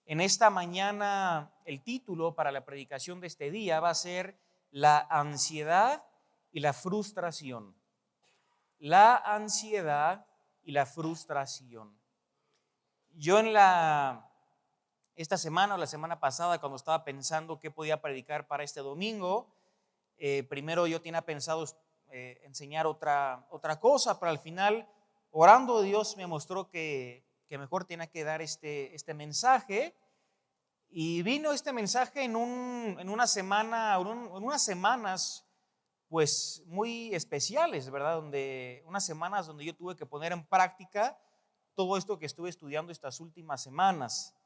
En esta mañana el título para la predicación de este día va a ser la ansiedad y la frustración. La ansiedad y la frustración. Yo esta semana o la semana pasada, cuando estaba pensando qué podía predicar para este domingo, primero yo tenía pensado enseñar otra cosa, pero al final, orando, Dios me mostró que mejor tenía que dar este mensaje. Y vino este mensaje en unas semanas pues muy especiales, ¿verdad? Unas semanas donde yo tuve que poner en práctica todo esto que estuve estudiando estas últimas semanas.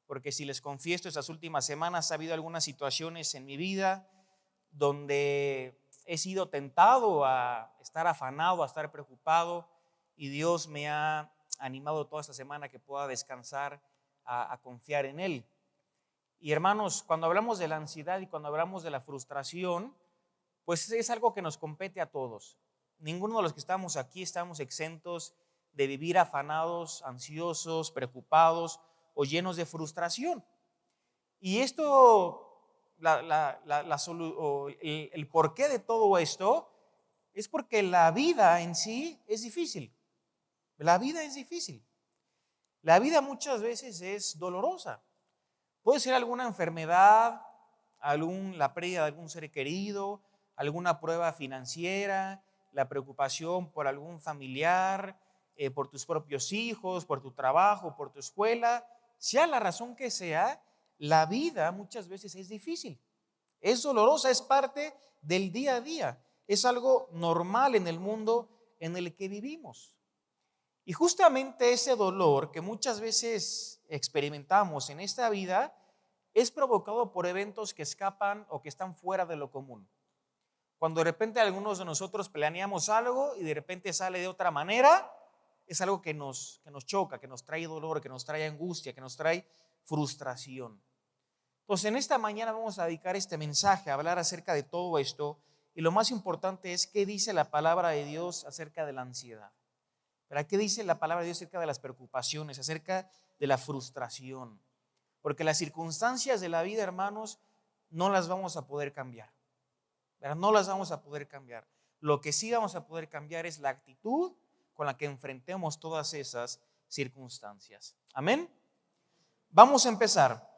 Porque si les confieso, estas últimas semanas ha habido algunas situaciones en mi vida donde he sido tentado a estar afanado, a estar preocupado, y Dios me ha animado toda esta semana que pueda descansar, a confiar en Él. Y hermanos, cuando hablamos de la ansiedad y cuando hablamos de la frustración, pues es algo que nos compete a todos. Ninguno de los que estamos aquí estamos exentos de vivir afanados, ansiosos, preocupados o llenos de frustración. Y esto, el porqué de todo esto es porque la vida en sí es difícil. La vida es difícil. La vida muchas veces es dolorosa. Puede ser alguna enfermedad, la pérdida de algún ser querido, alguna prueba financiera, la preocupación por algún familiar, por tus propios hijos, por tu trabajo, por tu escuela. Sea la razón que sea, la vida muchas veces es difícil, es dolorosa, es parte del día a día, es algo normal en el mundo en el que vivimos. Y justamente ese dolor que muchas veces experimentamos en esta vida es provocado por eventos que escapan o que están fuera de lo común. Cuando de repente algunos de nosotros planeamos algo y de repente sale de otra manera, es algo que nos choca, que nos trae dolor, que nos trae angustia, que nos trae frustración. Entonces, en esta mañana vamos a dedicar este mensaje a hablar acerca de todo esto, y lo más importante es qué dice la palabra de Dios acerca de la ansiedad. ¿Pero qué dice la palabra de Dios acerca de las preocupaciones, acerca de la frustración? Porque las circunstancias de la vida, hermanos, no las vamos a poder cambiar. ¿Verdad? No las vamos a poder cambiar. Lo que sí vamos a poder cambiar es la actitud con la que enfrentemos todas esas circunstancias. Amén. Vamos a empezar.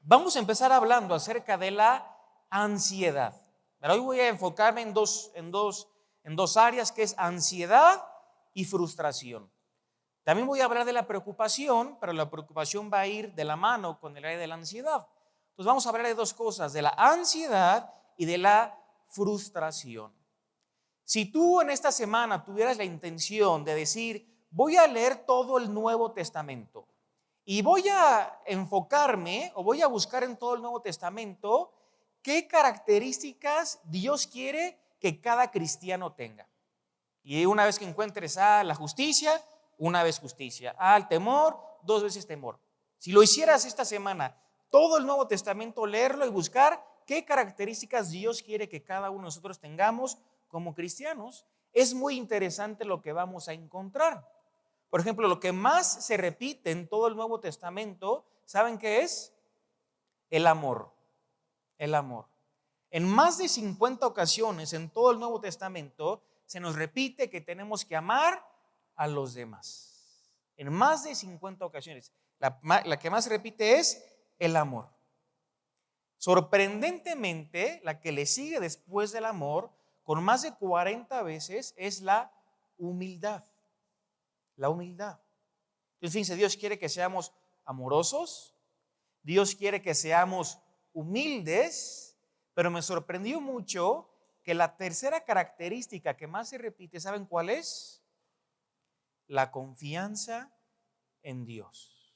Vamos a empezar hablando acerca de la ansiedad. Pero hoy voy a enfocarme en dos áreas, que es ansiedad y frustración. También voy a hablar de la preocupación, pero la preocupación va a ir de la mano con el área de la ansiedad. Entonces vamos a hablar de dos cosas, de la ansiedad y de la frustración. Si tú en esta semana tuvieras la intención de decir, voy a leer todo el Nuevo Testamento y voy a enfocarme o voy a buscar en todo el Nuevo Testamento qué características Dios quiere que cada cristiano tenga. Y una vez que encuentres la justicia, una vez justicia, el temor, dos veces temor. Si lo hicieras esta semana, todo el Nuevo Testamento, leerlo y buscar qué características Dios quiere que cada uno de nosotros tengamos como cristianos, es muy interesante lo que vamos a encontrar. Por ejemplo, lo que más se repite en todo el Nuevo Testamento, ¿saben qué es? El amor. El amor. En más de 50 ocasiones en todo el Nuevo Testamento se nos repite que tenemos que amar a los demás. En más de 50 ocasiones. La que más se repite es el amor. Sorprendentemente, la que le sigue después del amor, con más de 40 veces, es la humildad. La humildad. Entonces, fíjense, Dios quiere que seamos amorosos, Dios quiere que seamos humildes, pero me sorprendió mucho que la tercera característica que más se repite, ¿saben cuál es? La confianza en Dios.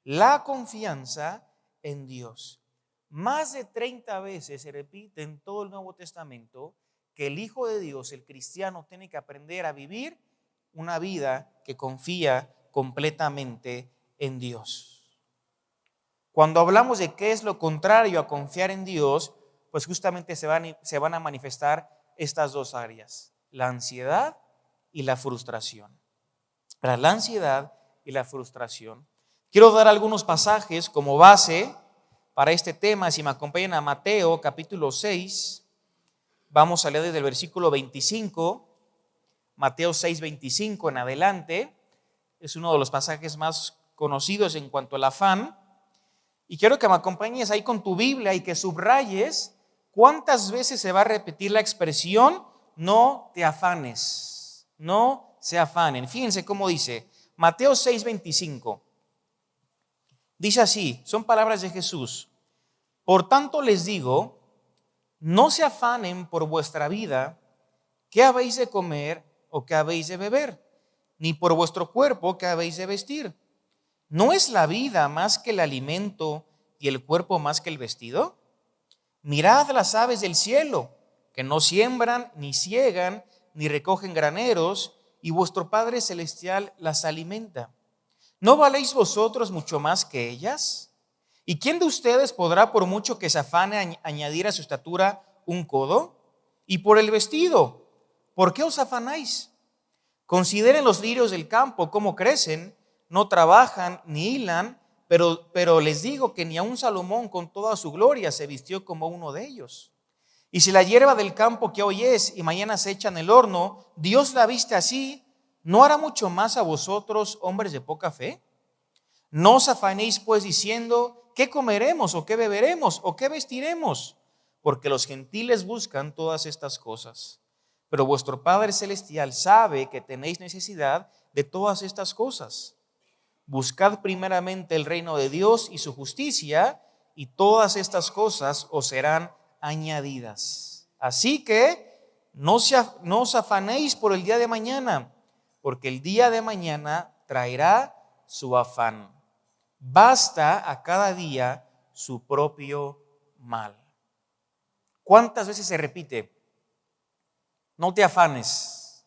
La confianza en Dios. Más de 30 veces se repite en todo el Nuevo Testamento que el Hijo de Dios, el cristiano, tiene que aprender a vivir una vida que confía completamente en Dios. Cuando hablamos de qué es lo contrario a confiar en Dios, pues justamente se van a manifestar estas dos áreas, la ansiedad y la frustración. Para la ansiedad y la frustración. Quiero dar algunos pasajes como base para este tema. Si me acompañan a Mateo capítulo 6, vamos a leer desde el versículo 25, Mateo 6, 25 en adelante. Es uno de los pasajes más conocidos en cuanto al afán. Y quiero que me acompañes ahí con tu Biblia y que subrayes cuántas veces se va a repetir la expresión no te afanes, no se afanen. Fíjense cómo dice Mateo 6, 25. Dice así, son palabras de Jesús. Por tanto les digo, no se afanen por vuestra vida, qué habéis de comer o qué habéis de beber, ni por vuestro cuerpo qué habéis de vestir. ¿No es la vida más que el alimento y el cuerpo más que el vestido? Mirad las aves del cielo, que no siembran, ni siegan, ni recogen graneros, y vuestro Padre Celestial las alimenta. ¿No valéis vosotros mucho más que ellas? ¿Y quién de ustedes podrá, por mucho que se afane, añadir a su estatura un codo? Y por el vestido, ¿por qué os afanáis? Consideren los lirios del campo, cómo crecen, no trabajan ni hilan, pero les digo que ni aun Salomón con toda su gloria se vistió como uno de ellos. Y si la hierba del campo que hoy es y mañana se echa en el horno, Dios la viste así, ¿no hará mucho más a vosotros, hombres de poca fe? No os afanéis pues diciendo, ¿qué comeremos o qué beberemos o qué vestiremos? Porque los gentiles buscan todas estas cosas. Pero vuestro Padre Celestial sabe que tenéis necesidad de todas estas cosas. Buscad primeramente el reino de Dios y su justicia, y todas estas cosas os serán añadidas. Así que no os afanéis por el día de mañana, porque el día de mañana traerá su afán. Basta a cada día su propio mal. ¿Cuántas veces se repite? No te afanes.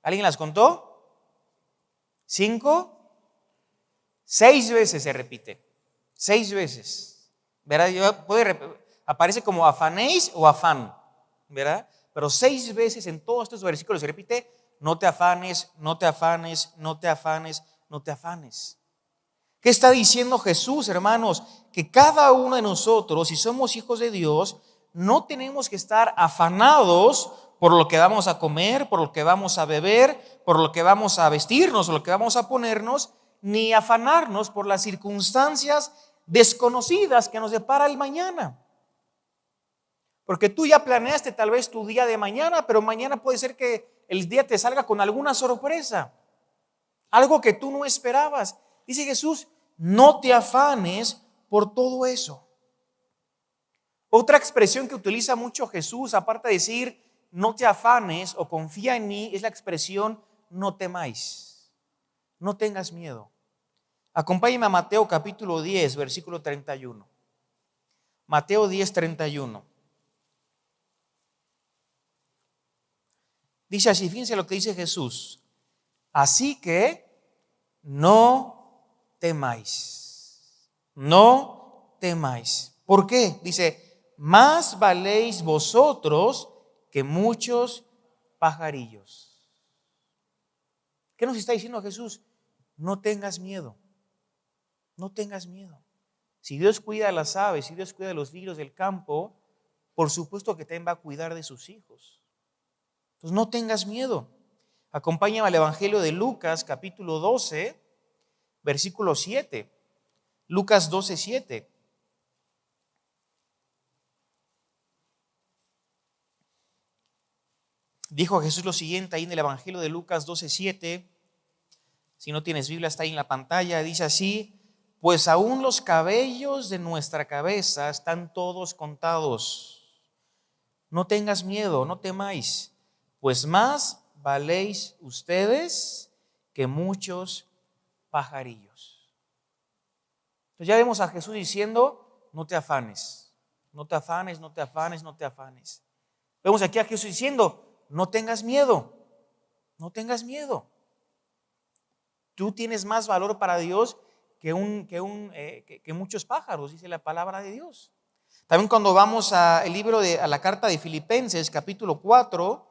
¿Alguien las contó? 5, 6 veces se repite. 6 veces. ¿Verdad? Aparece como afanéis o afán. ¿Verdad? Pero 6 veces en todos estos versículos se repite: no te afanes, no te afanes, no te afanes, no te afanes. ¿Qué está diciendo Jesús, hermanos? Que cada uno de nosotros, si somos hijos de Dios, no tenemos que estar afanados por lo que vamos a comer, por lo que vamos a beber, por lo que vamos a vestirnos, o lo que vamos a ponernos, ni afanarnos por las circunstancias desconocidas que nos depara el mañana. Porque tú ya planeaste tal vez tu día de mañana, pero mañana puede ser que el día te salga con alguna sorpresa, algo que tú no esperabas. Dice Jesús, no te afanes por todo eso. Otra expresión que utiliza mucho Jesús, aparte de decir no te afanes o confía en mí, es la expresión no temáis, no tengas miedo. Acompáñame a Mateo capítulo 10, versículo 31. Mateo 10, 31. Dice así, fíjense lo que dice Jesús. Así que no temáis, no temáis. ¿Por qué? Dice, más valéis vosotros que muchos pajarillos. ¿Qué nos está diciendo Jesús? No tengas miedo, no tengas miedo. Si Dios cuida a las aves, si Dios cuida a los lirios del campo, por supuesto que también va a cuidar de sus hijos. Entonces no tengas miedo. Acompáñame al Evangelio de Lucas, capítulo 12, versículo 7. Lucas 12, 7. Dijo Jesús lo siguiente ahí en el Evangelio de Lucas 12, 7. Si no tienes Biblia, está ahí en la pantalla. Dice así: pues aún los cabellos de nuestra cabeza están todos contados. No tengas miedo, no temáis, pues más valéis ustedes que muchos pajarillos. Entonces ya vemos a Jesús diciendo, no te afanes, no te afanes, no te afanes, no te afanes. Vemos aquí a Jesús diciendo, no tengas miedo, no tengas miedo. Tú tienes más valor para Dios que muchos pájaros, dice la palabra de Dios. También cuando vamos a la carta de Filipenses, capítulo 4,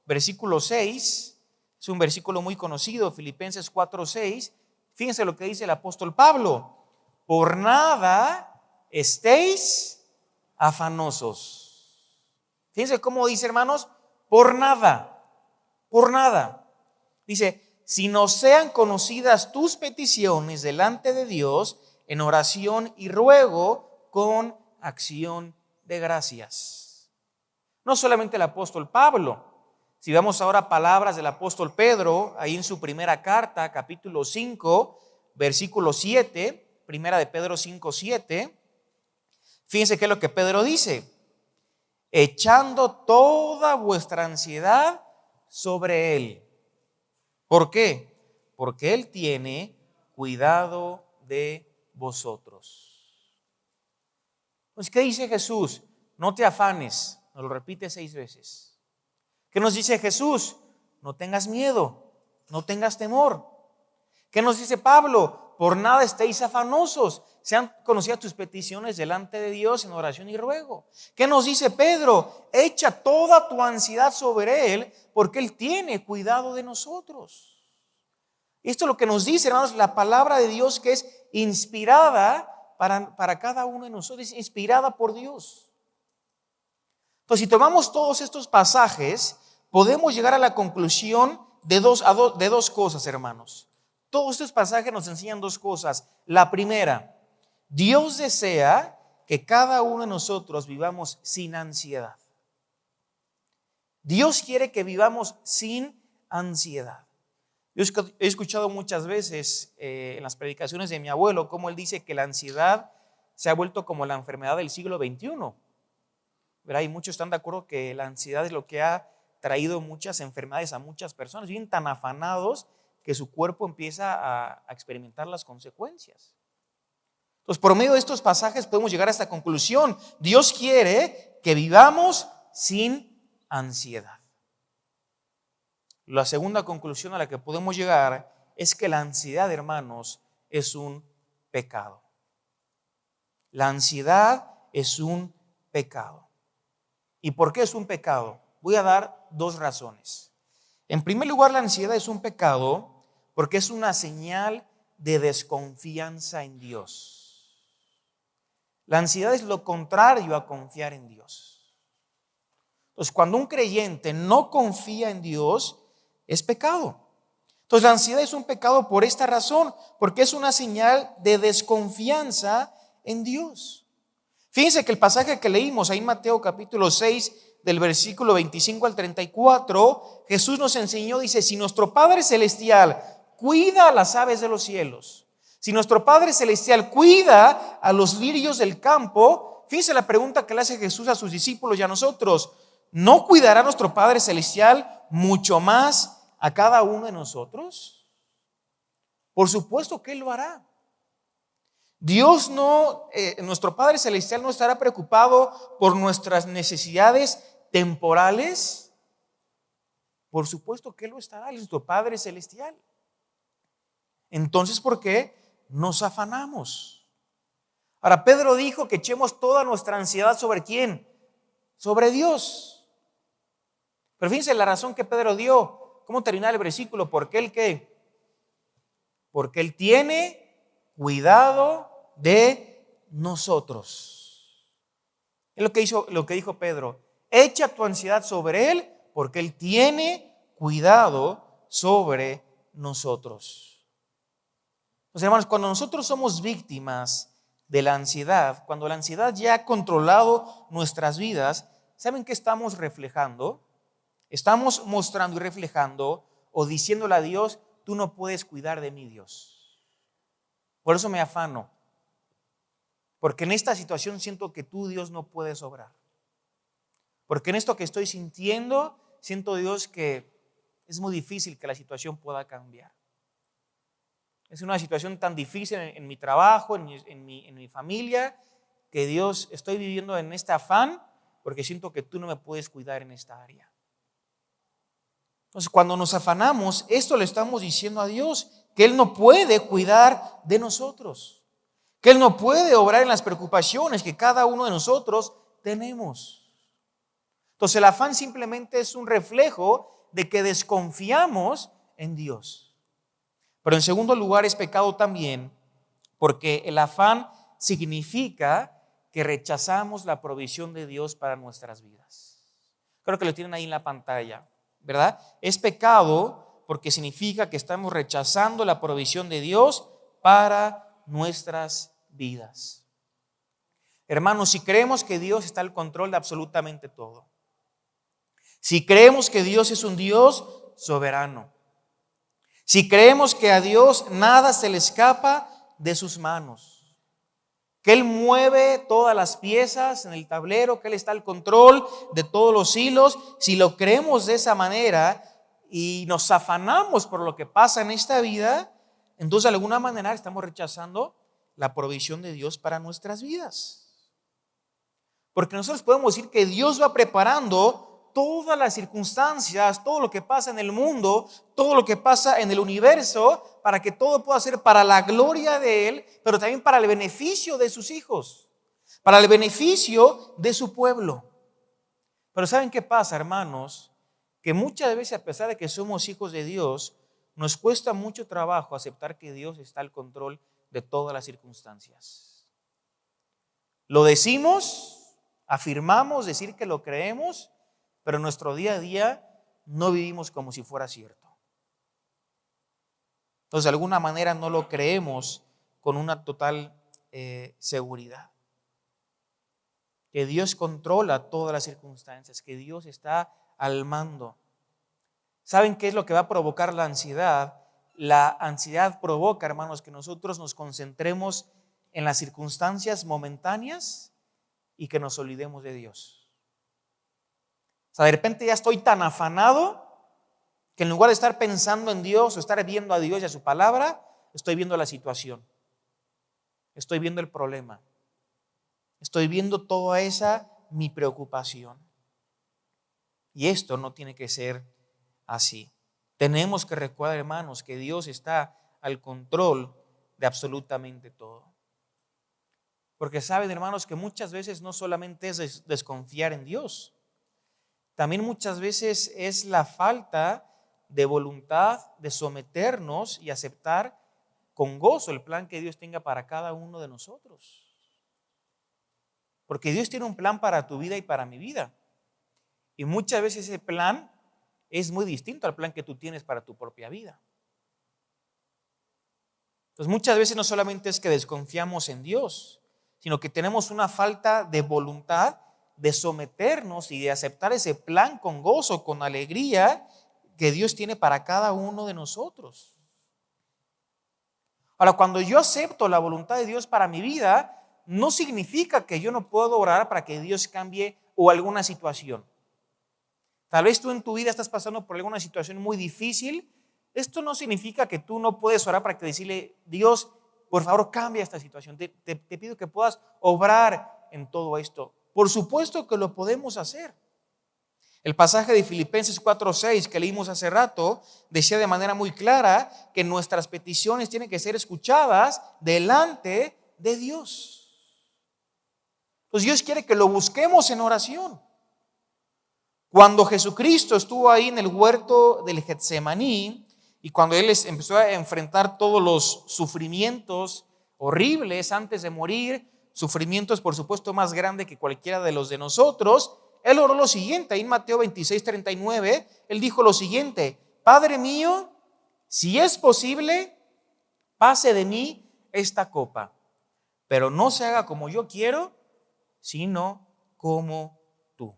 versículo 6, es un versículo muy conocido, Filipenses 4, 6. Fíjense lo que dice el apóstol Pablo: por nada estéis afanosos. Fíjense cómo dice, hermanos, por nada, por nada. Dice, sino sean conocidas tus peticiones delante de Dios en oración y ruego con acción de gracias. No solamente el apóstol Pablo. Si vamos ahora a palabras del apóstol Pedro, ahí en su primera carta, capítulo 5, versículo 7, primera de Pedro 5, 7, fíjense qué es lo que Pedro dice: echando toda vuestra ansiedad sobre Él. ¿Por qué? Porque Él tiene cuidado de vosotros. Entonces, ¿qué dice Jesús? No te afanes. Nos lo repite 6 veces. ¿Qué nos dice Jesús? No tengas miedo, no tengas temor. ¿Qué nos dice Pablo? Por nada estéis afanosos. Sean conocidas tus peticiones delante de Dios en oración y ruego. ¿Qué nos dice Pedro? Echa toda tu ansiedad sobre Él, porque Él tiene cuidado de nosotros. Esto es lo que nos dice, hermanos, la palabra de Dios, que es inspirada para cada uno de nosotros, es inspirada por Dios. Entonces, si tomamos todos estos pasajes, podemos llegar a la conclusión de dos cosas, hermanos. Todos estos pasajes nos enseñan 2 cosas. La primera, Dios desea que cada uno de nosotros vivamos sin ansiedad. Dios quiere que vivamos sin ansiedad. Yo he escuchado muchas veces en las predicaciones de mi abuelo cómo él dice que la ansiedad se ha vuelto como la enfermedad del siglo XXI. ¿Verdad? Y muchos están de acuerdo que la ansiedad es lo que ha traído muchas enfermedades a muchas personas. Viven tan afanados que su cuerpo empieza a experimentar las consecuencias. Entonces, por medio de estos pasajes podemos llegar a esta conclusión: Dios quiere que vivamos sin ansiedad. La segunda conclusión a la que podemos llegar es que la ansiedad, hermanos, es un pecado. La ansiedad es un pecado. ¿Y por qué es un pecado? Voy a dar 2 razones. En primer lugar, la ansiedad es un pecado porque es una señal de desconfianza en Dios. La ansiedad es lo contrario a confiar en Dios. Entonces, cuando un creyente no confía en Dios, es pecado. Entonces, la ansiedad es un pecado por esta razón, porque es una señal de desconfianza en Dios. Fíjense que el pasaje que leímos ahí en Mateo capítulo 6, del versículo 25 al 34, Jesús nos enseñó, dice: si nuestro Padre Celestial cuida a las aves de los cielos, si nuestro Padre Celestial cuida a los lirios del campo, fíjense la pregunta que le hace Jesús a sus discípulos y a nosotros: ¿no cuidará nuestro Padre Celestial mucho más a cada uno de nosotros? Por supuesto que Él lo hará. Dios nuestro Padre Celestial no estará preocupado por nuestras necesidades temporales. Por supuesto que Él lo estará, Él es nuestro Padre Celestial. Entonces, ¿por qué nos afanamos? Ahora, Pedro dijo que echemos toda nuestra ansiedad ¿sobre quién? Sobre Dios. Pero fíjense la razón que Pedro dio. ¿Cómo termina el versículo? Porque Él ¿qué? Porque Él tiene cuidado de nosotros. Es lo que dijo Pedro: echa tu ansiedad sobre Él, porque Él tiene cuidado sobre nosotros. Entonces, hermanos, cuando nosotros somos víctimas de la ansiedad, cuando la ansiedad ya ha controlado nuestras vidas, ¿saben qué estamos reflejando? Estamos mostrando y reflejando o diciéndole a Dios: tú no puedes cuidar de mí, Dios. Por eso me afano, porque en esta situación siento que tú, Dios, no puedes obrar. Porque en esto que estoy sintiendo, siento, Dios, que es muy difícil que la situación pueda cambiar. Es una situación tan difícil en mi trabajo, en mi familia, que Dios, estoy viviendo en este afán porque siento que tú no me puedes cuidar en esta área. Entonces, cuando nos afanamos, esto le estamos diciendo a Dios, que Él no puede cuidar de nosotros, que Él no puede obrar en las preocupaciones que cada uno de nosotros tenemos. Entonces, el afán simplemente es un reflejo de que desconfiamos en Dios. Pero en segundo lugar es pecado también porque el afán significa que rechazamos la provisión de Dios para nuestras vidas. Creo que lo tienen ahí en la pantalla, ¿verdad? Es pecado porque significa que estamos rechazando la provisión de Dios para nuestras vidas. Hermanos, si creemos que Dios está al control de absolutamente todo, si creemos que Dios es un Dios soberano, si creemos que a Dios nada se le escapa de sus manos, que Él mueve todas las piezas en el tablero, que Él está al control de todos los hilos, si lo creemos de esa manera y nos afanamos por lo que pasa en esta vida, entonces de alguna manera estamos rechazando la provisión de Dios para nuestras vidas. Porque nosotros podemos decir que Dios va preparando todas las circunstancias, todo lo que pasa en el mundo, todo lo que pasa en el universo, para que todo pueda ser para la gloria de Él, pero también para el beneficio de sus hijos, para el beneficio de su pueblo. Pero ¿saben qué pasa, hermanos? Que muchas veces, a pesar de que somos hijos de Dios, nos cuesta mucho trabajo aceptar que Dios está al control de todas las circunstancias. Lo decimos, afirmamos, decir que lo creemos, pero en nuestro día a día no vivimos como si fuera cierto. Entonces, de alguna manera no lo creemos con una total seguridad. Que Dios controla todas las circunstancias, que Dios está al mando. ¿Saben qué es lo que va a provocar la ansiedad? La ansiedad provoca, hermanos, que nosotros nos concentremos en las circunstancias momentáneas y que nos olvidemos de Dios. O sea, de repente ya estoy tan afanado que en lugar de estar pensando en Dios o estar viendo a Dios y a su palabra, estoy viendo la situación, estoy viendo el problema, estoy viendo toda esa mi preocupación. Y esto no tiene que ser así. Tenemos que recordar, hermanos, que Dios está al control de absolutamente todo. Porque saben, hermanos, que muchas veces no solamente es desconfiar en Dios, también muchas veces es la falta de voluntad de someternos y aceptar con gozo el plan que Dios tenga para cada uno de nosotros. Porque Dios tiene un plan para tu vida y para mi vida. Y muchas veces ese plan es muy distinto al plan que tú tienes para tu propia vida. Entonces muchas veces no solamente es que desconfiamos en Dios, sino que tenemos una falta de voluntad de someternos y de aceptar ese plan con gozo, con alegría que Dios tiene para cada uno de nosotros. Ahora, cuando yo acepto la voluntad de Dios para mi vida, no significa que yo no puedo orar para que Dios cambie o alguna situación. Tal vez tú en tu vida estás pasando por alguna situación muy difícil. Esto no significa que tú no puedes orar para que decirle, Dios, por favor, cambia esta situación. Te pido que puedas obrar en todo esto. Por supuesto que lo podemos hacer. El pasaje de Filipenses 4:6 que leímos hace rato decía de manera muy clara que nuestras peticiones tienen que ser escuchadas delante de Dios. Entonces Dios quiere que lo busquemos en oración. Cuando Jesucristo estuvo ahí en el huerto del Getsemaní y cuando Él empezó a enfrentar todos los sufrimientos horribles antes de morir, sufrimientos por supuesto más grandes que cualquiera de los de nosotros, Él oró lo siguiente, ahí en Mateo 26:39, Él dijo lo siguiente: Padre mío, si es posible, pase de mí esta copa, pero no se haga como yo quiero, sino como tú.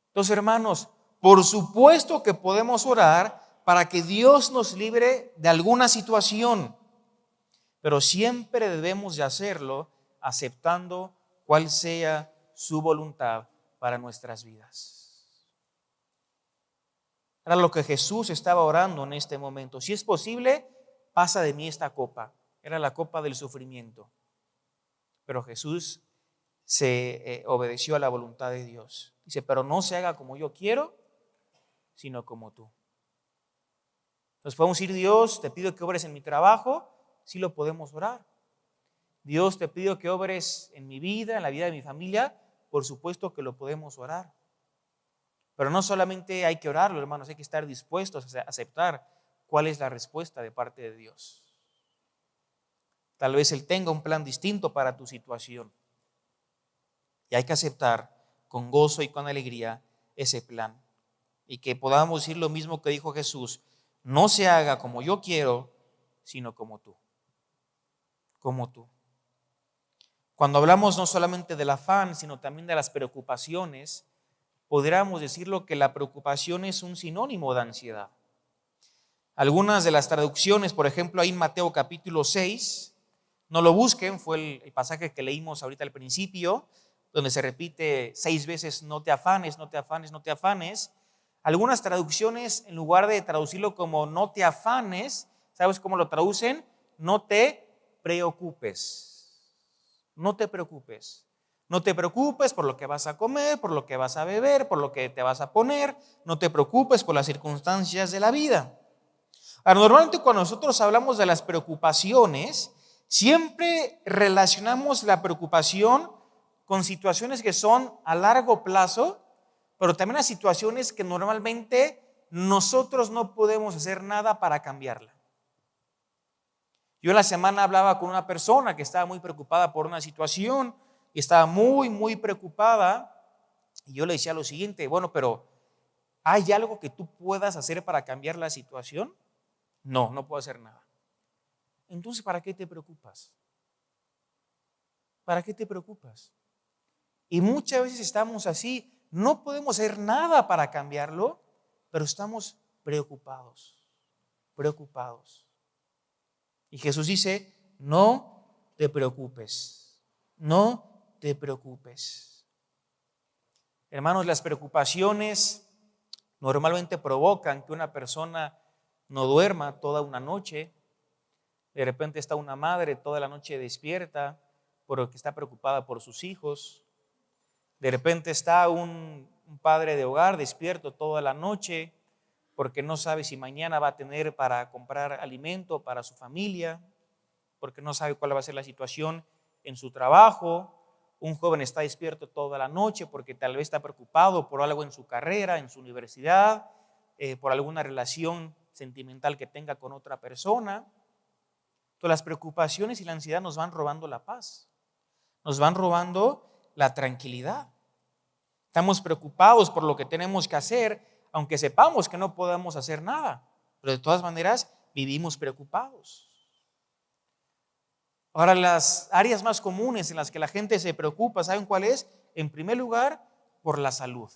Entonces, hermanos, por supuesto que podemos orar para que Dios nos libre de alguna situación, pero siempre debemos de hacerlo aceptando cuál sea su voluntad para nuestras vidas. Era lo que Jesús estaba orando en este momento. Si es posible, pasa de mí esta copa. Era la copa del sufrimiento. Pero Jesús se obedeció a la voluntad de Dios. Dice, pero no se haga como yo quiero, sino como tú. Entonces podemos decir, Dios, te pido que obres en mi trabajo. Sí lo podemos orar. Dios, te pido que obres en mi vida, en la vida de mi familia. Por supuesto que lo podemos orar. Pero no solamente hay que orarlo, hermanos, hay que estar dispuestos a aceptar cuál es la respuesta de parte de Dios. Tal vez Él tenga un plan distinto para tu situación. Y hay que aceptar con gozo y con alegría ese plan. Y que podamos decir lo mismo que dijo Jesús: no se haga como yo quiero, sino como tú. Como tú. Cuando hablamos no solamente del afán, sino también de las preocupaciones, podríamos decirlo que la preocupación es un sinónimo de ansiedad. Algunas de las traducciones, por ejemplo, ahí en Mateo capítulo 6, no lo busquen, fue el pasaje que leímos ahorita al principio, donde se repite 6 veces: no te afanes, no te afanes, no te afanes. Algunas traducciones, en lugar de traducirlo como no te afanes, ¿sabes cómo lo traducen? No te preocupes. No te preocupes. No te preocupes por lo que vas a comer, por lo que vas a beber, por lo que te vas a poner. No te preocupes por las circunstancias de la vida. Ahora, normalmente cuando nosotros hablamos de las preocupaciones, siempre relacionamos la preocupación con situaciones que son a largo plazo, pero también a situaciones que normalmente nosotros no podemos hacer nada para cambiarla. Yo en la semana hablaba con una persona que estaba muy preocupada por una situación y estaba muy preocupada, y yo le decía lo siguiente: bueno, pero ¿hay algo que tú puedas hacer para cambiar la situación? No, no puedo hacer nada. Entonces, ¿para qué te preocupas? ¿Para qué te preocupas? Y muchas veces estamos así, no podemos hacer nada para cambiarlo, pero estamos preocupados. Y Jesús dice: no te preocupes, no te preocupes. Hermanos, las preocupaciones normalmente provocan que una persona no duerma toda una noche. De repente está una madre toda la noche despierta porque está preocupada por sus hijos. De repente está un padre de hogar despierto toda la noche porque no sabe si mañana va a tener para comprar alimento para su familia, porque no sabe cuál va a ser la situación en su trabajo. Un joven está despierto toda la noche porque tal vez está preocupado por algo en su carrera, en su universidad, por alguna relación sentimental que tenga con otra persona. Entonces, las preocupaciones y la ansiedad nos van robando la paz, nos van robando la tranquilidad. Estamos preocupados por lo que tenemos que hacer, aunque sepamos que no podemos hacer nada, pero de todas maneras vivimos preocupados. Ahora, las áreas más comunes en las que la gente se preocupa, ¿saben cuál es? En primer lugar, por la salud.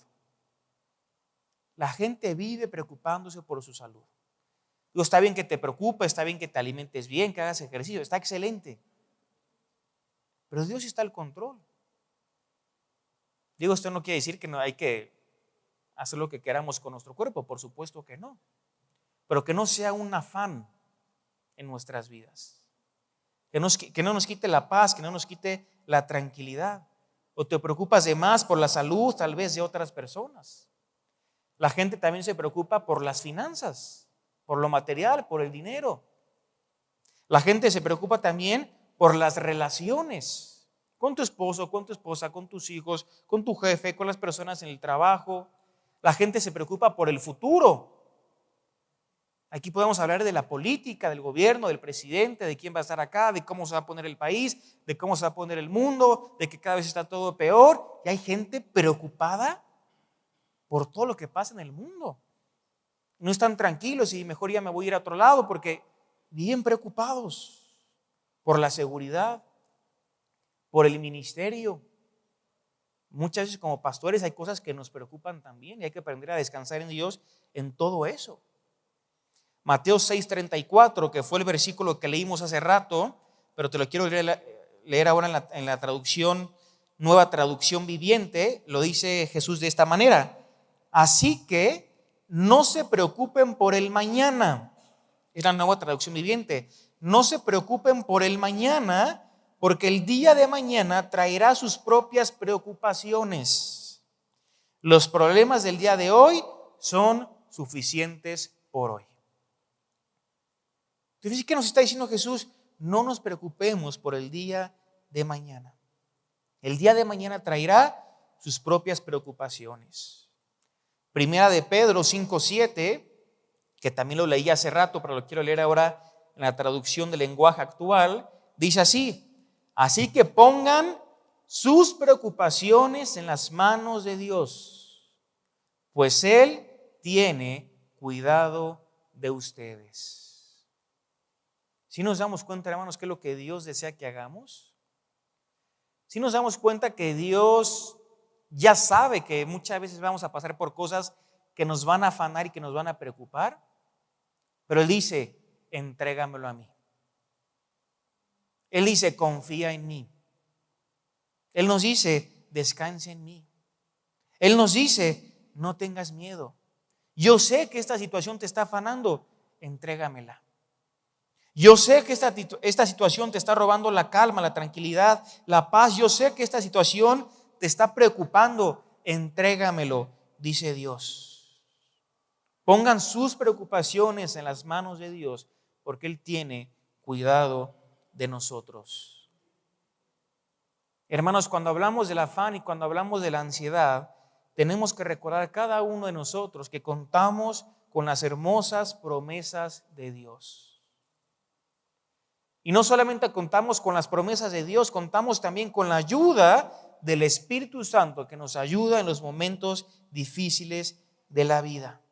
La gente vive preocupándose por su salud. Digo, está bien que te preocupes, está bien que te alimentes bien, que hagas ejercicio, está excelente. Pero Dios está al control. Digo, esto no quiere decir que no hay que hacer lo que queramos con nuestro cuerpo, por supuesto que no. Pero que no sea un afán en nuestras vidas. Que no nos quite la paz, que no nos quite la tranquilidad. O te preocupas de más por la salud, tal vez, de otras personas. La gente también se preocupa por las finanzas, por lo material, por el dinero. La gente se preocupa también por las relaciones, con tu esposo, con tu esposa, con tus hijos, con tu jefe, con las personas en el trabajo. La gente se preocupa por el futuro. Aquí podemos hablar de la política, del gobierno, del presidente, de quién va a estar acá, de cómo se va a poner el país, de cómo se va a poner el mundo, de que cada vez está todo peor. Y hay gente preocupada por todo lo que pasa en el mundo. No están tranquilos y mejor ya me voy a ir a otro lado porque viven preocupados por la seguridad, por el ministerio. Muchas veces como pastores hay cosas que nos preocupan también y hay que aprender a descansar en Dios en todo eso. Mateo 6:34, que fue el versículo que leímos hace rato, pero te lo quiero leer ahora en la traducción, Nueva Traducción Viviente, lo dice Jesús de esta manera: así que no se preocupen por el mañana. Es la Nueva Traducción Viviente. No se preocupen por el mañana, porque el día de mañana traerá sus propias preocupaciones. Los problemas del día de hoy son suficientes por hoy. Entonces, ¿qué nos está diciendo Jesús? No nos preocupemos por el día de mañana. El día de mañana traerá sus propias preocupaciones. Primera de Pedro 5:7, que también lo leí hace rato, pero lo quiero leer ahora en la traducción del lenguaje actual, dice así que pongan sus preocupaciones en las manos de Dios, pues Él tiene cuidado de ustedes. ¿Sí nos damos cuenta, hermanos, qué es lo que Dios desea que hagamos? ¿Sí nos damos cuenta que Dios ya sabe que muchas veces vamos a pasar por cosas que nos van a afanar y que nos van a preocupar? Pero Él dice, entrégamelo a mí. Él dice, confía en mí. Él nos dice, descansa en mí. Él nos dice, no tengas miedo. Yo sé que esta situación te está afanando, entrégamela. Yo sé que esta situación te está robando la calma, la tranquilidad, la paz. Yo sé que esta situación te está preocupando, entrégamelo, dice Dios. Pongan sus preocupaciones en las manos de Dios, porque Él tiene cuidado de nosotros. Hermanos, cuando hablamos del afán y cuando hablamos de la ansiedad, tenemos que recordar cada uno de nosotros que contamos con las hermosas promesas de Dios. Y no solamente contamos con las promesas de Dios, contamos también con la ayuda del Espíritu Santo que nos ayuda en los momentos difíciles de la vida.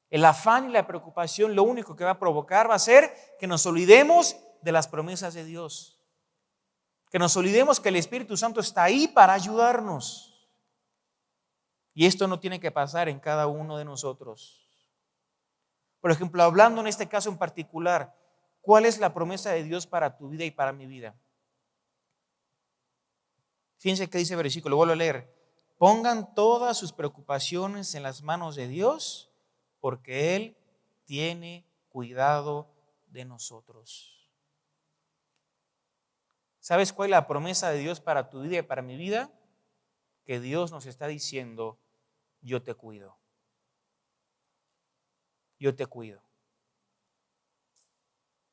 El afán y la preocupación lo único que va a provocar va a ser que nos olvidemos de las promesas de Dios. Que nos olvidemos que el Espíritu Santo está ahí para ayudarnos. Y esto no tiene que pasar en cada uno de nosotros. Por ejemplo, hablando en este caso en particular, ¿cuál es la promesa de Dios para tu vida y para mi vida? Fíjense que dice el versículo, vuelvo a leer. Pongan todas sus preocupaciones en las manos de Dios, porque Él tiene cuidado de nosotros. ¿Sabes cuál es la promesa de Dios para tu vida y para mi vida? Que Dios nos está diciendo, yo te cuido. Yo te cuido.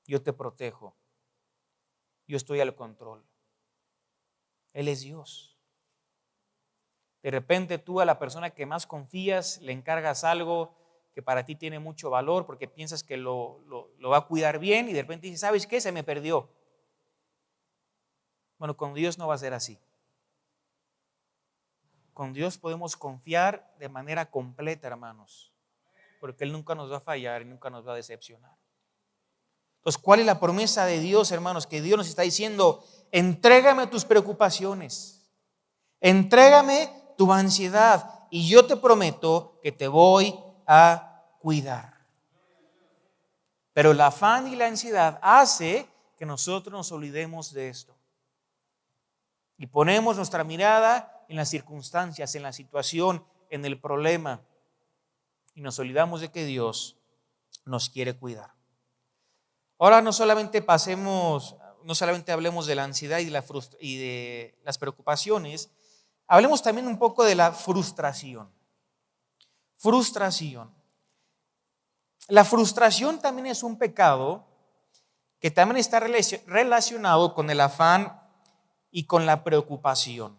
Yo te protejo. Yo estoy al control. Él es Dios. De repente tú a la persona que más confías le encargas algo que para ti tiene mucho valor porque piensas que lo va a cuidar bien y de repente dices, ¿sabes qué? Se me perdió. Bueno, con Dios no va a ser así. Con Dios podemos confiar de manera completa, hermanos, porque Él nunca nos va a fallar y nunca nos va a decepcionar. Entonces, ¿cuál es la promesa de Dios, hermanos? Que Dios nos está diciendo, entrégame tus preocupaciones, entrégame tu ansiedad y yo te prometo que te voy a cuidar. Pero el afán y la ansiedad hace que nosotros nos olvidemos de esto. Y ponemos nuestra mirada en las circunstancias, en la situación, en el problema. Y nos olvidamos de que Dios nos quiere cuidar. Ahora no solamente hablemos de la ansiedad y de las preocupaciones, hablemos también un poco de la frustración. Frustración. La frustración también es un pecado que también está relacionado con el afán y con la preocupación.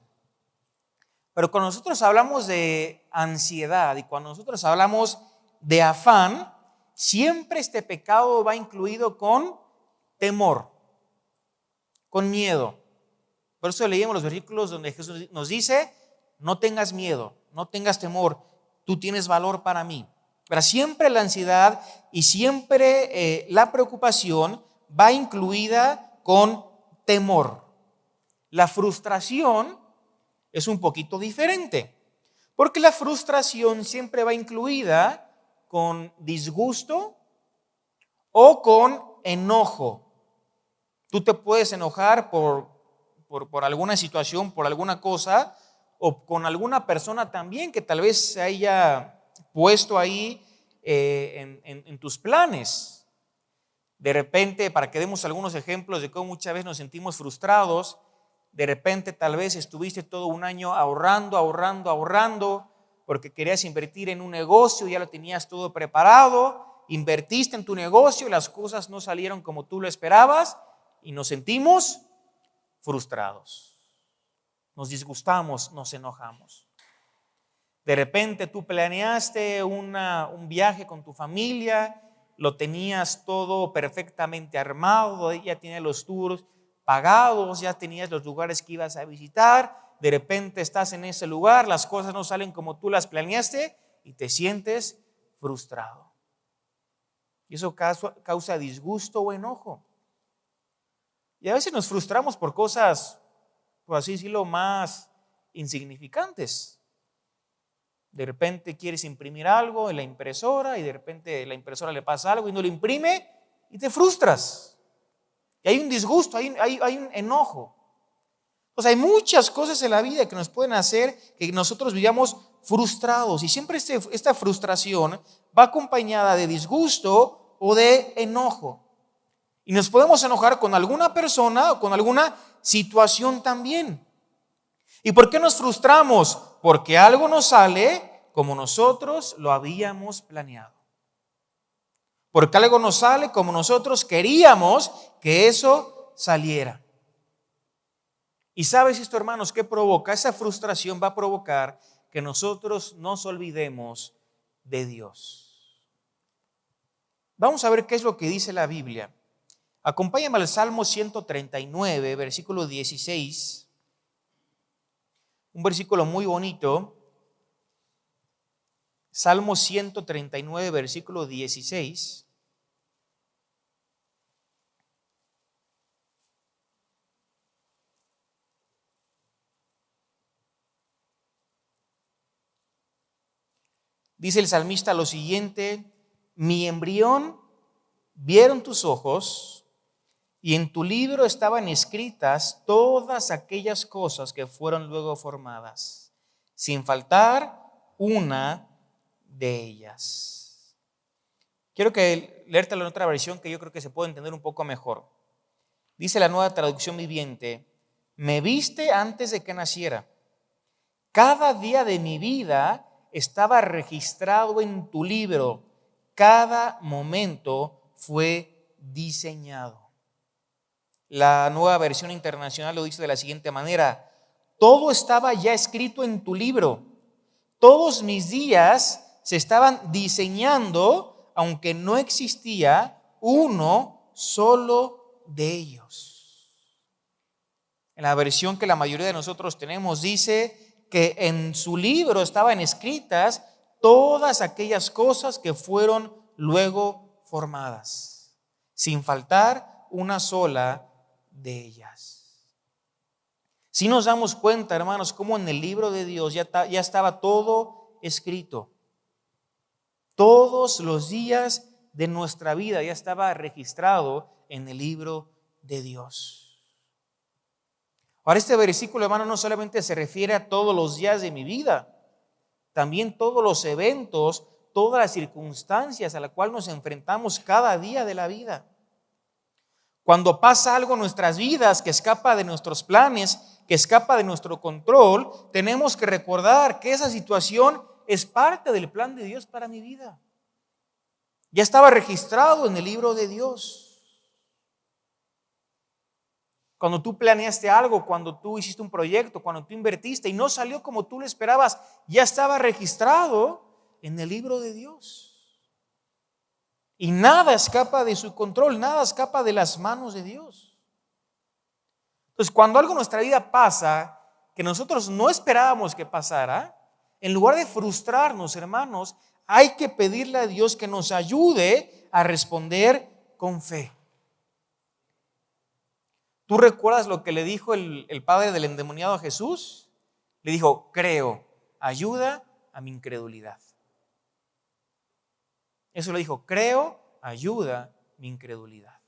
Pero cuando nosotros hablamos de ansiedad y cuando nosotros hablamos de afán, siempre este pecado va incluido con temor, con miedo. Por eso leímos los versículos donde Jesús nos dice, no tengas miedo, no tengas temor, tú tienes valor para mí. Pero siempre la ansiedad y siempre la preocupación va incluida con temor. La frustración es un poquito diferente, porque la frustración siempre va incluida con disgusto o con enojo. Tú te puedes enojar por alguna situación, por alguna cosa, o con alguna persona también que tal vez se haya puesto ahí en tus planes. De repente, para que demos algunos ejemplos de cómo muchas veces nos sentimos frustrados, de repente tal vez estuviste todo un año ahorrando, porque querías invertir en un negocio, ya lo tenías todo preparado, invertiste en tu negocio y las cosas no salieron como tú lo esperabas y nos sentimos frustrados. Nos disgustamos, nos enojamos. De repente tú planeaste un viaje con tu familia, lo tenías todo perfectamente armado, ya tenías los tours pagados, ya tenías los lugares que ibas a visitar. De repente estás en ese lugar, las cosas no salen como tú las planeaste y te sientes frustrado. Y eso causa disgusto o enojo. Y a veces nos frustramos por cosas, por así decirlo, más insignificantes. De repente quieres imprimir algo en la impresora y de repente la impresora le pasa algo y no lo imprime y te frustras. Y hay un disgusto, hay un enojo. Pues hay muchas cosas en la vida que nos pueden hacer que nosotros vivamos frustrados y siempre esta frustración va acompañada de disgusto o de enojo. Y nos podemos enojar con alguna persona o con alguna situación también. ¿Y por qué nos frustramos? Porque algo no sale como nosotros lo habíamos planeado. Porque algo no sale como nosotros queríamos que eso saliera. Y sabes esto, hermanos, ¿qué provoca? Esa frustración va a provocar que nosotros nos olvidemos de Dios. Vamos a ver qué es lo que dice la Biblia. Acompáñame al Salmo 139, versículo 16. Un versículo muy bonito. Salmo 139, versículo 16. Dice el salmista lo siguiente: mi embrión vieron tus ojos, y en tu libro estaban escritas todas aquellas cosas que fueron luego formadas, sin faltar una de ellas. Quiero leértelo en otra versión que yo creo que se puede entender un poco mejor. Dice la Nueva Traducción Viviente: me viste antes de que naciera. Cada día de mi vida estaba registrado en tu libro. Cada momento fue diseñado. La Nueva Versión Internacional lo dice de la siguiente manera: todo estaba ya escrito en tu libro. Todos mis días se estaban diseñando, aunque no existía uno solo de ellos. En la versión que la mayoría de nosotros tenemos dice que en su libro estaban escritas todas aquellas cosas que fueron luego formadas, sin faltar una sola de ellas. Si nos damos cuenta, hermanos, cómo en el libro de Dios ya estaba todo escrito. Todos los días de nuestra vida ya estaba registrado en el libro de Dios. Ahora, este versículo, hermano, no solamente se refiere a todos los días de mi vida, también todos los eventos, todas las circunstancias a las cuales nos enfrentamos cada día de la vida. Cuando pasa algo en nuestras vidas que escapa de nuestros planes, que escapa de nuestro control, tenemos que recordar que esa situación es parte del plan de Dios para mi vida. Ya estaba registrado en el libro de Dios. Cuando tú planeaste algo, cuando tú hiciste un proyecto, cuando tú invertiste y no salió como tú lo esperabas, ya estaba registrado en el libro de Dios. Y nada escapa de su control, nada escapa de las manos de Dios. Entonces, cuando algo en nuestra vida pasa que nosotros no esperábamos que pasara, en lugar de frustrarnos, hermanos, hay que pedirle a Dios que nos ayude a responder con fe. ¿Tú recuerdas lo que le dijo el padre del endemoniado a Jesús? Le dijo: creo, ayuda a mi incredulidad. Eso le dijo: creo, ayuda mi incredulidad.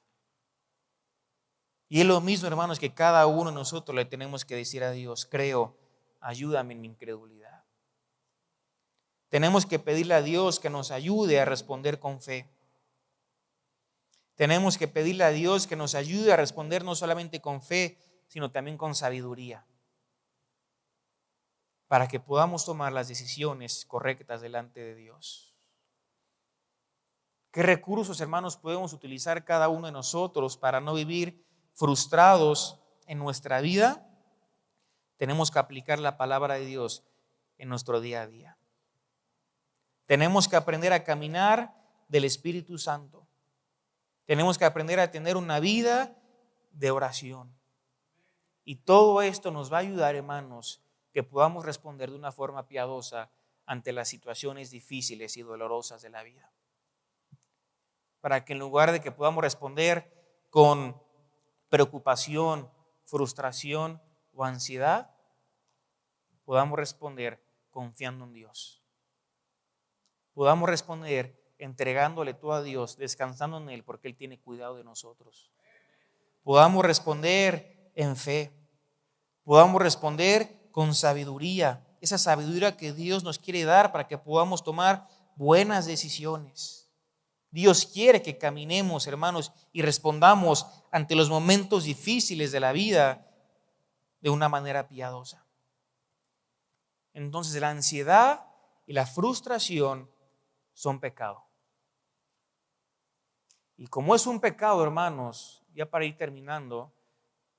Y es lo mismo, hermanos, que cada uno de nosotros le tenemos que decir a Dios: creo, ayúdame en mi incredulidad. Tenemos que pedirle a Dios que nos ayude a responder con fe. Tenemos que pedirle a Dios que nos ayude a responder no solamente con fe, sino también con sabiduría, para que podamos tomar las decisiones correctas delante de Dios. ¿Qué recursos, hermanos, podemos utilizar cada uno de nosotros para no vivir frustrados en nuestra vida? Tenemos que aplicar la palabra de Dios en nuestro día a día. Tenemos que aprender a caminar del Espíritu Santo. Tenemos que aprender a tener una vida de oración. Y todo esto nos va a ayudar, hermanos, que podamos responder de una forma piadosa ante las situaciones difíciles y dolorosas de la vida. Para que en lugar de que podamos responder con preocupación, frustración o ansiedad, podamos responder confiando en Dios. Podamos responder entregándole todo a Dios, descansando en Él, porque Él tiene cuidado de nosotros. Podamos responder en fe. Podamos responder con sabiduría, esa sabiduría que Dios nos quiere dar para que podamos tomar buenas decisiones. Dios quiere que caminemos, hermanos, y respondamos ante los momentos difíciles de la vida de una manera piadosa. Entonces, la ansiedad y la frustración son pecado. Y como es un pecado, hermanos, ya para ir terminando,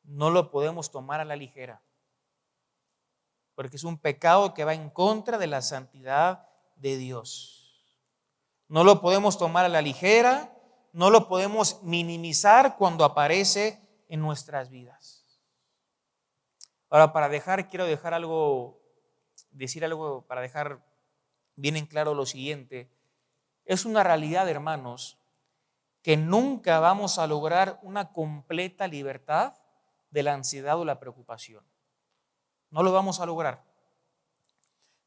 no lo podemos tomar a la ligera. Porque es un pecado que va en contra de la santidad de Dios. No lo podemos tomar a la ligera, no lo podemos minimizar cuando aparece en nuestras vidas. Ahora, quiero decir algo para dejar bien en claro lo siguiente. Es una realidad, hermanos, que nunca vamos a lograr una completa libertad de la ansiedad o la preocupación. No lo vamos a lograr.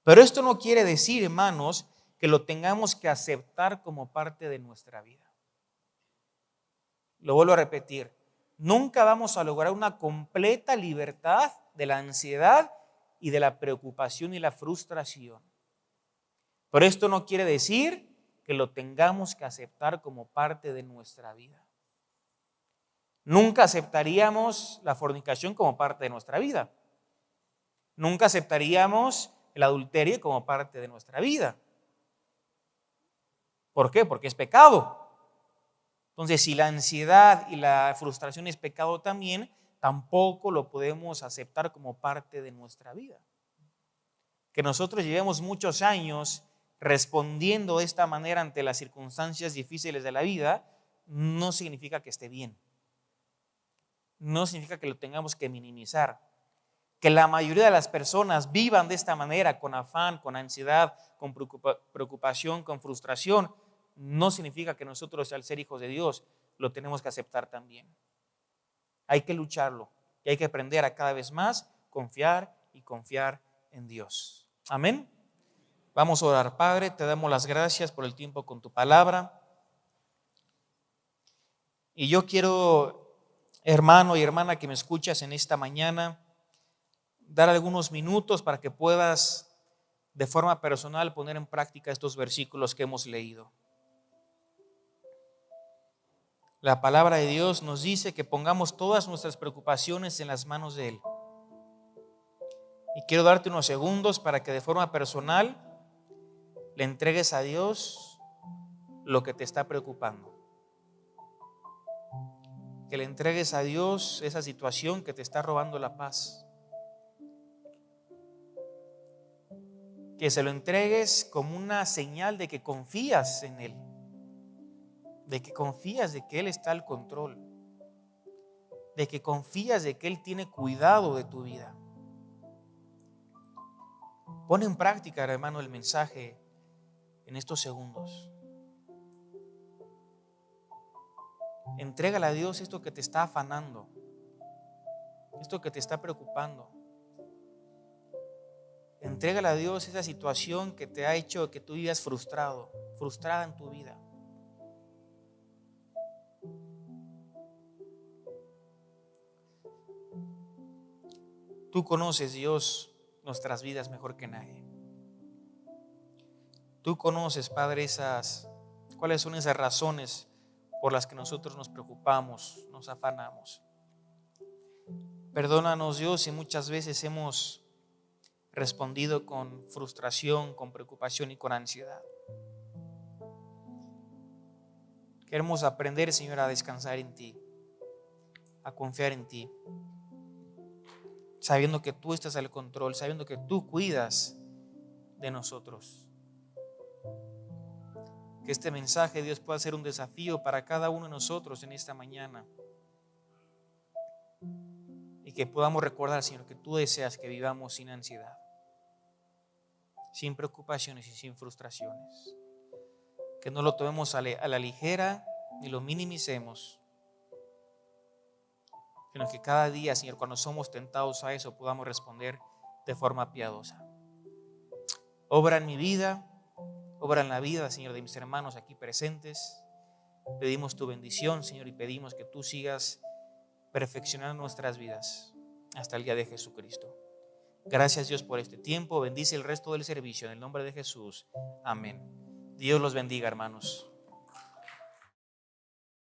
Pero esto no quiere decir, hermanos, que lo tengamos que aceptar como parte de nuestra vida. Lo vuelvo a repetir. Nunca vamos a lograr una completa libertad de la ansiedad y de la preocupación y la frustración. Pero esto no quiere decir que lo tengamos que aceptar como parte de nuestra vida. Nunca aceptaríamos la fornicación como parte de nuestra vida. Nunca aceptaríamos el adulterio como parte de nuestra vida. ¿Por qué? Porque es pecado. Entonces, si la ansiedad y la frustración es pecado también, tampoco lo podemos aceptar como parte de nuestra vida. Que nosotros llevemos muchos años respondiendo de esta manera ante las circunstancias difíciles de la vida, no significa que esté bien. No significa que lo tengamos que minimizar. Que la mayoría de las personas vivan de esta manera, con afán, con ansiedad, con preocupación, con frustración, no significa que nosotros, al ser hijos de Dios, lo tenemos que aceptar también. Hay que lucharlo y hay que aprender a cada vez más confiar en Dios. Amén. Vamos a orar. Padre, te damos las gracias por el tiempo con tu palabra. Y yo quiero, hermano y hermana que me escuchas en esta mañana, dar algunos minutos para que puedas de forma personal poner en práctica estos versículos que hemos leído. La palabra de Dios nos dice que pongamos todas nuestras preocupaciones en las manos de Él. Y quiero darte unos segundos para que de forma personal le entregues a Dios lo que te está preocupando. Que le entregues a Dios esa situación que te está robando la paz. Que se lo entregues como una señal de que confías en Él. De que confías de que Él está al control. De que confías de que Él tiene cuidado de tu vida. Pon en práctica, hermano, el mensaje en estos segundos. Entrégale a Dios esto que te está afanando, esto que te está preocupando. Entrégale a Dios esa situación que te ha hecho que tú vivas frustrada en tu vida. Tú conoces, Dios, nuestras vidas mejor que nadie. Tú conoces, Padre, cuáles son esas razones por las que nosotros nos preocupamos, nos afanamos. Perdónanos, Dios, si muchas veces hemos respondido con frustración, con preocupación y con ansiedad. Queremos aprender, Señor, a descansar en ti, a confiar en ti, sabiendo que tú estás al control, sabiendo que tú cuidas de nosotros. Que este mensaje, Dios, pueda ser un desafío para cada uno de nosotros en esta mañana. Y que podamos recordar, Señor, que tú deseas que vivamos sin ansiedad, sin preocupaciones y sin frustraciones. Que no lo tomemos a la ligera ni lo minimicemos, sino que cada día, Señor, cuando somos tentados a eso, podamos responder de forma piadosa. Obra en mi vida, obra en la vida, Señor, de mis hermanos aquí presentes. Pedimos tu bendición, Señor, y pedimos que tú sigas perfeccionando nuestras vidas hasta el día de Jesucristo. Gracias, Dios, por este tiempo. Bendice el resto del servicio en el nombre de Jesús. Amén. Dios los bendiga, hermanos.